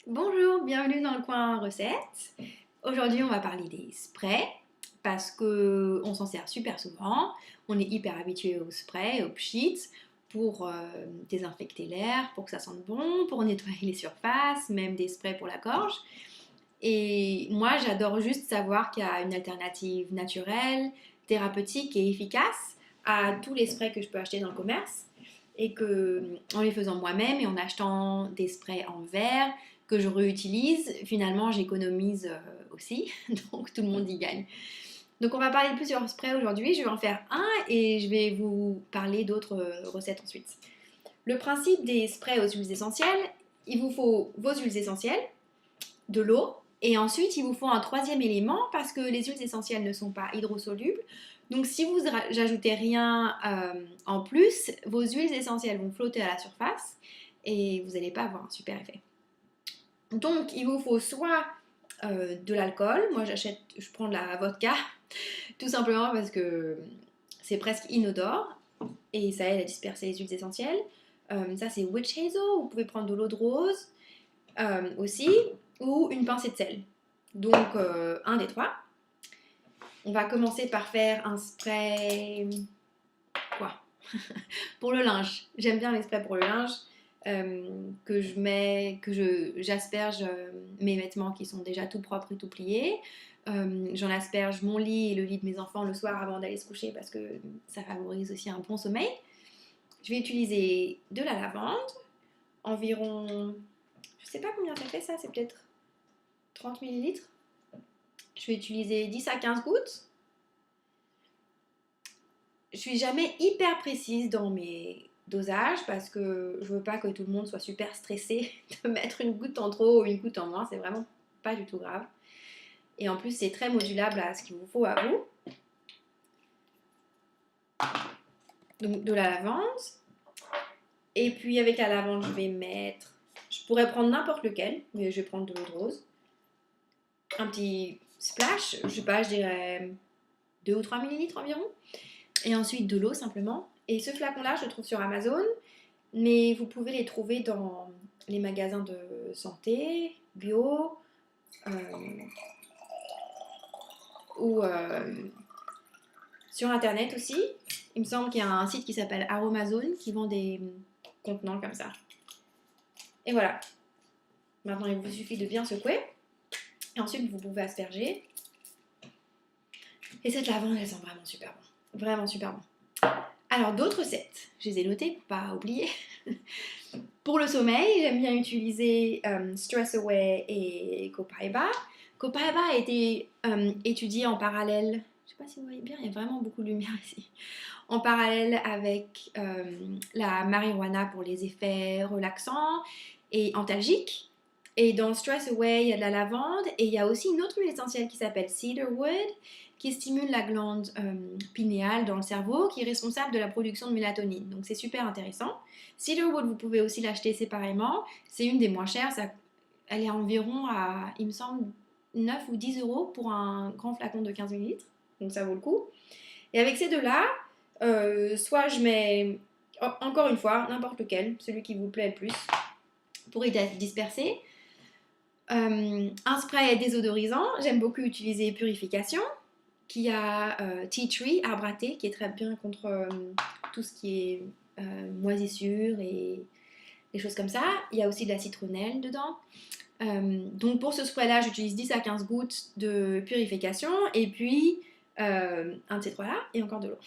Bonjour, bienvenue dans le coin recettes. Aujourd'hui, on va parler des sprays parce que on s'en sert super souvent. On est hyper habitué aux sprays, aux pchits pour désinfecter l'air, pour que ça sente bon, pour nettoyer les surfaces, même des sprays pour la gorge. Et moi, j'adore juste savoir qu'il y a une alternative naturelle, thérapeutique et efficace à tous les sprays que je peux acheter dans le commerce. Et que en les faisant moi-même et en achetant des sprays en verre que je réutilise, finalement j'économise aussi, donc tout le monde y gagne. Donc on va parler de plusieurs sprays aujourd'hui, je vais en faire un et je vais vous parler d'autres recettes ensuite. Le principe des sprays aux huiles essentielles, il vous faut vos huiles essentielles, de l'eau, et ensuite il vous faut un troisième élément parce que les huiles essentielles ne sont pas hydrosolubles. Donc si vous n'ajoutez rien en plus, vos huiles essentielles vont flotter à la surface et vous n'allez pas avoir un super effet. Donc il vous faut soit de l'alcool, moi je prends de la vodka, tout simplement parce que c'est presque inodore et ça aide à disperser les huiles essentielles. Ça c'est witch hazel, vous pouvez prendre de l'eau de rose aussi, ou une pincée de sel. Donc un des trois. On va commencer par faire un spray quoi pour le linge. J'aime bien les sprays pour le linge que je mets, j'asperge mes vêtements qui sont déjà tout propres et tout pliés. J'en asperge mon lit et le lit de mes enfants le soir avant d'aller se coucher parce que ça favorise aussi un bon sommeil. Je vais utiliser de la lavande, environ, je sais pas combien ça fait ça, c'est peut-être 30 millilitres. Je vais utiliser 10 à 15 gouttes. Je suis jamais hyper précise dans mes dosages parce que je veux pas que tout le monde soit super stressé de mettre une goutte en trop ou une goutte en moins. C'est vraiment pas du tout grave. Et en plus, c'est très modulable à ce qu'il vous faut à vous. Donc de la lavande. Et puis avec la lavande, je vais mettre... Je pourrais prendre n'importe lequel, mais je vais prendre de l'eau de rose. Un petit splash, je sais pas, je dirais 2 ou 3 millilitres environ. Et ensuite de l'eau simplement. Et ce flacon-là, je le trouve sur Amazon, mais vous pouvez les trouver dans les magasins de santé, bio, euh, ou sur Internet aussi. Il me semble qu'il y a un site qui s'appelle Aromazone qui vend des contenants comme ça. Et voilà. Maintenant, il vous suffit de bien secouer. Et ensuite, vous pouvez asperger. Et cette lavande, elle sent vraiment super bon. Vraiment super bon. Alors, d'autres recettes. Je les ai notées pour pas oublier. Pour le sommeil, j'aime bien utiliser Stress Away et Copaiba. Copaiba a été étudié en parallèle. Je sais pas si vous voyez bien, il y a vraiment beaucoup de lumière ici. En parallèle avec la marijuana pour les effets relaxants et antalgiques. Et dans Stress Away, il y a de la lavande et il y a aussi une autre huile essentielle qui s'appelle Cedarwood qui stimule la glande pinéale dans le cerveau qui est responsable de la production de mélatonine. Donc c'est super intéressant. Cedarwood, vous pouvez aussi l'acheter séparément. C'est une des moins chères. Elle est environ à, il me semble, 9 ou 10 euros pour un grand flacon de 15 millilitres. Donc ça vaut le coup. Et avec ces deux-là, soit je mets, encore une fois, n'importe lequel, celui qui vous plaît le plus, pour y disperser. Un spray désodorisant, j'aime beaucoup utiliser Purification, qui a Tea Tree, arbre à thé, qui est très bien contre tout ce qui est moisissure et des choses comme ça. Il y a aussi de la citronnelle dedans. Donc pour ce spray-là, j'utilise 10 à 15 gouttes de Purification et puis un de ces trois-là et encore de l'eau.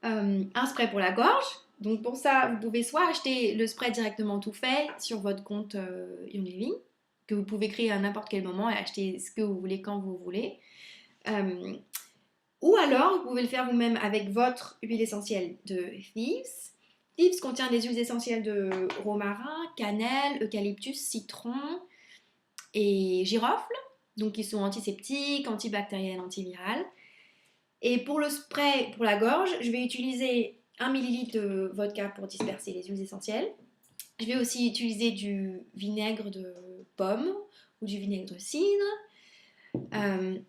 Un spray pour la gorge. Donc pour ça, vous pouvez soit acheter le spray directement tout fait sur votre compte Young que vous pouvez créer à n'importe quel moment et acheter ce que vous voulez quand vous voulez. Ou alors, vous pouvez le faire vous-même avec votre huile essentielle de Thieves. Thieves contient des huiles essentielles de romarin, cannelle, eucalyptus, citron et girofle. Donc, ils sont antiseptiques, antibactériennes, antivirales. Et pour le spray pour la gorge, je vais utiliser 1 millilitre de vodka pour disperser les huiles essentielles. Je vais aussi utiliser du vinaigre de pomme ou du vinaigre de cidre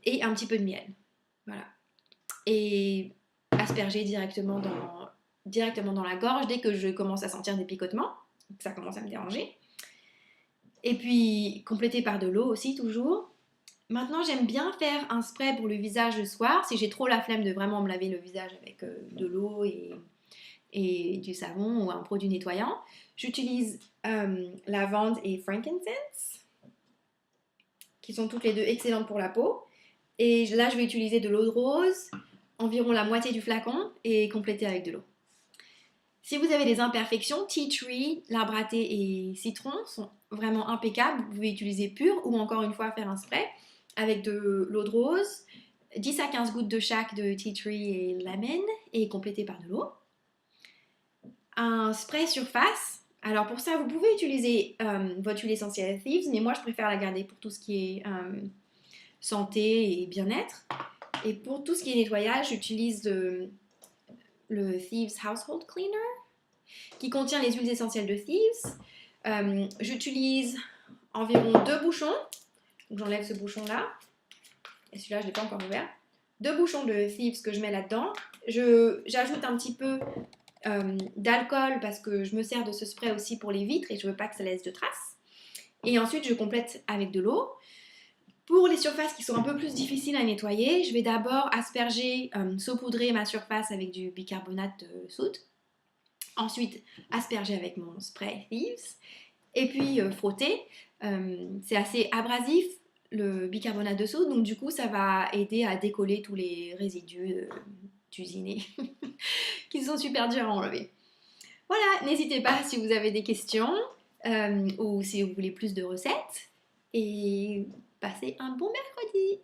et un petit peu de miel. Voilà. Et asperger directement dans la gorge dès que je commence à sentir des picotements, que ça commence à me déranger. Et puis compléter par de l'eau aussi toujours. Maintenant, j'aime bien faire un spray pour le visage le soir. Si j'ai trop la flemme de vraiment me laver le visage avec de l'eau et du savon ou un produit nettoyant, j'utilise lavande et frankincense, qui sont toutes les deux excellentes pour la peau. Et là, je vais utiliser de l'eau de rose, environ la moitié du flacon, et compléter avec de l'eau. Si vous avez des imperfections, tea tree, l'arbre à thé et citron sont vraiment impeccables. Vous pouvez utiliser pur ou encore une fois faire un spray avec de l'eau de rose, 10 à 15 gouttes de chaque de tea tree et lemon et compléter par de l'eau. Un spray surface. Alors pour ça, vous pouvez utiliser votre huile essentielle Thieves, mais moi je préfère la garder pour tout ce qui est santé et bien-être. Et pour tout ce qui est nettoyage, j'utilise le Thieves Household Cleaner qui contient les huiles essentielles de Thieves. J'utilise environ 2 bouchons. Donc j'enlève ce bouchon-là. Et celui-là, je ne l'ai pas encore ouvert. 2 bouchons de Thieves que je mets là-dedans. J'ajoute un petit peu d'alcool parce que je me sers de ce spray aussi pour les vitres et je ne veux pas que ça laisse de traces. Et ensuite, je complète avec de l'eau. Pour les surfaces qui sont un peu plus difficiles à nettoyer, je vais d'abord asperger, saupoudrer ma surface avec du bicarbonate de soude. Ensuite, asperger avec mon spray Thieves. Et puis frotter. C'est assez abrasif, le bicarbonate de soude, donc du coup, ça va aider à décoller tous les résidus d'usinés qui sont super durs à enlever. Voilà, n'hésitez pas si vous avez des questions ou si vous voulez plus de recettes. Et passez un bon mercredi!